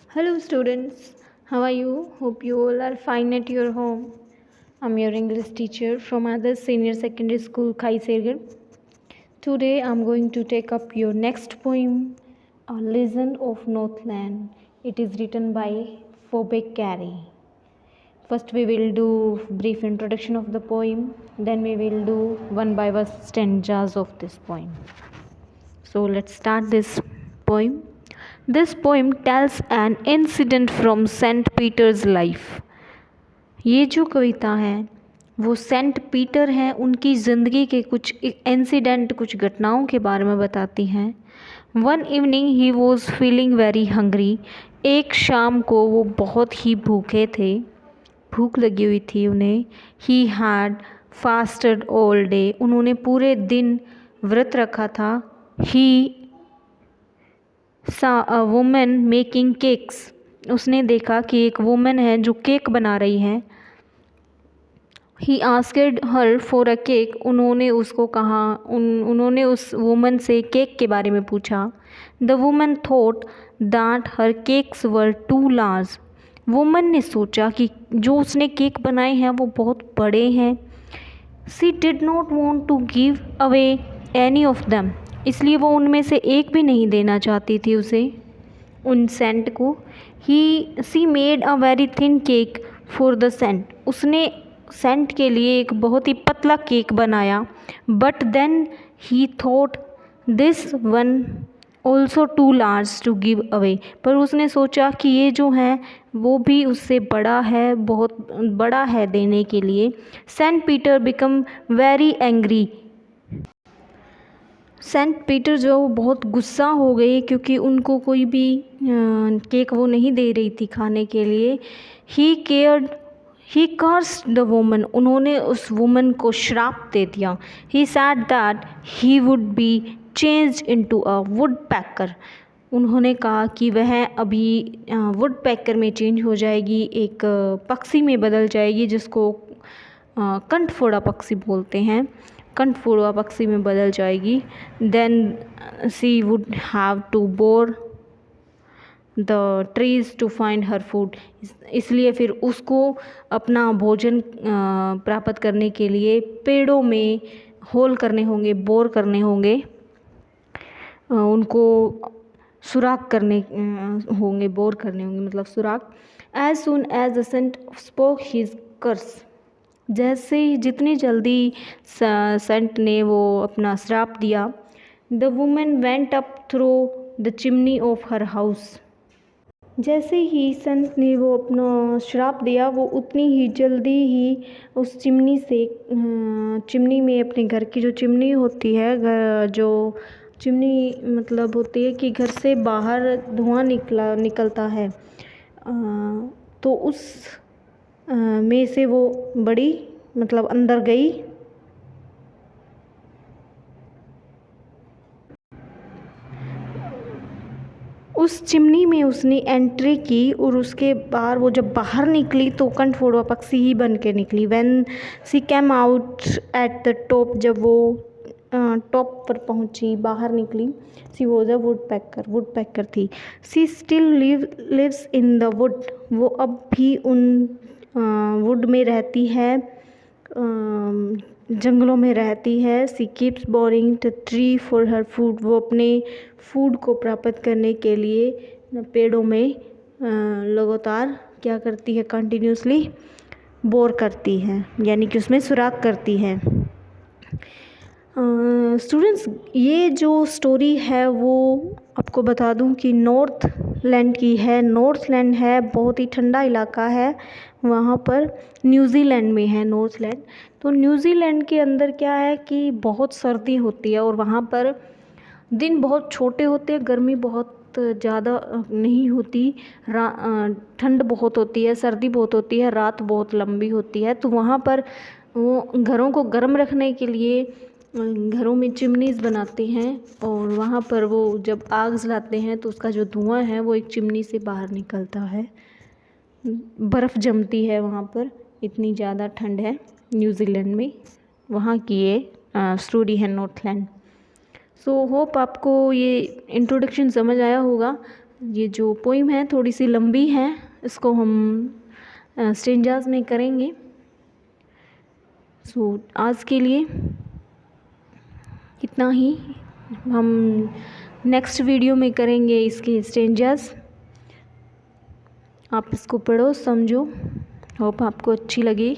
Hello students, how are you? Hope you all are fine at your home. I'm your English teacher from Others Senior Secondary School, Kaisergar. Today I'm going to take up your next poem, A Legend of Northland. It is written by Phoebe Carey. First we will do brief introduction of the poem, then we will do one by one stanzas of this poem. So let's start this poem. This poem tells an incident from St. Peter's life. ये जो कविता है वो Saint Peter हैं उनकी ज़िंदगी के कुछ incident, कुछ घटनाओं के बारे में बताती हैं. One evening he was feeling very hungry. एक शाम को वो बहुत ही भूखे थे, भूख लगी हुई थी उन्हें. He had fasted all day. उन्होंने पूरे दिन व्रत रखा था. ही सा अ वुमन मेकिंग केक्स. उसने देखा कि एक वुमन है जो केक बना रही है. He asked her for a cake. उन्होंने उसको कहा, उन्होंने उस वुमन से केक के बारे में पूछा. The woman thought that her cakes were too large. Woman ने सोचा कि जो उसने केक बनाए हैं वो बहुत बड़े हैं. She did not want to give away any of them. इसलिए वो उनमें से एक भी नहीं देना चाहती थी उसे, उन सेंट को. She made a very thin cake for the saint. उसने सेंट के लिए एक बहुत ही पतला केक बनाया. But then he thought this one also too large to give away. पर उसने सोचा कि ये जो है वो भी उससे बड़ा है, बहुत बड़ा है देने के लिए. Saint Peter become very angry. Saint Peter जो बहुत गुस्सा हो गई क्योंकि उनको कोई भी केक वो नहीं दे रही थी खाने के लिए. He cursed the woman. उन्होंने उस वुमन को श्राप दे दिया. He said that he would be changed into a woodpecker. उन्होंने कहा कि वह अभी वुड पैकर में चेंज हो जाएगी, एक पक्षी में बदल जाएगी जिसको कंठफोड़ा पक्षी बोलते हैं. कंठफोड़ा पक्षी में बदल जाएगी. Then she would have to bore the trees to find her food. इसलिए फिर उसको अपना भोजन प्राप्त करने के लिए पेड़ों में होल करने होंगे, बोर करने होंगे, उनको सुराख करने होंगे, बोर करने होंगे मतलब सुराख. As soon as the saint spoke his curse. जैसे ही जितनी जल्दी सेंट ने वो अपना श्राप दिया, the woman went up through the chimney of her house. जैसे ही सेंट ने वो अपना श्राप दिया वो उतनी ही जल्दी ही उस चिमनी में, अपने घर की जो चिमनी होती है, जो चिमनी मतलब होती है कि घर से बाहर धुआं निकलता है, तो उस में से वो बड़ी मतलब अंदर गई. उस चिमनी में उसने एंट्री की और उसके बाद वो जब बाहर निकली तो कंठफोड़वा पक्षी ही बन के निकली. When she came out at the top. जब वो टॉप पर पहुंची, बाहर निकली, सी वॉज अ वुड पैकर थी. She still lives in the wood. वो अब भी उन वुड में रहती है, जंगलों में रहती है. She keeps boring the tree for her food. वो अपने फूड को प्राप्त करने के लिए पेड़ों में लगातार क्या करती है, कंटिन्यूसली बोर करती है, यानी कि उसमें सुराख करती है. स्टूडेंट्स, ये जो स्टोरी है वो आपको बता दूं कि नॉर्थलैंड की है. नॉर्थलैंड है, बहुत ही ठंडा इलाका है. वहाँ पर न्यूजीलैंड में है नॉर्थलैंड. तो न्यूजीलैंड के अंदर क्या है कि बहुत सर्दी होती है और वहाँ पर दिन बहुत छोटे होते हैं, गर्मी बहुत ज़्यादा नहीं होती, ठंड बहुत होती है, सर्दी बहुत होती है, रात बहुत लंबी होती है. तो वहाँ पर वो घरों को गर्म रखने के लिए घरों में चिमनीज़ बनाते हैं और वहाँ पर वो जब आग जलाते हैं तो उसका जो धुआं है वो एक चिमनी से बाहर निकलता है. बर्फ़ जमती है वहाँ पर, इतनी ज़्यादा ठंड है न्यूजीलैंड में. वहाँ की ये स्टोरी है नॉर्थलैंड. सो होप आपको ये इंट्रोडक्शन समझ आया होगा. ये जो पोइम है थोड़ी सी लंबी है, इसको हम स्टेंजास में करेंगे। सो आज के लिए इतना ही, हम नेक्स्ट वीडियो में करेंगे इसके स्टेंजास। आप इसको पढ़ो, समझो, होप आपको अच्छी लगी।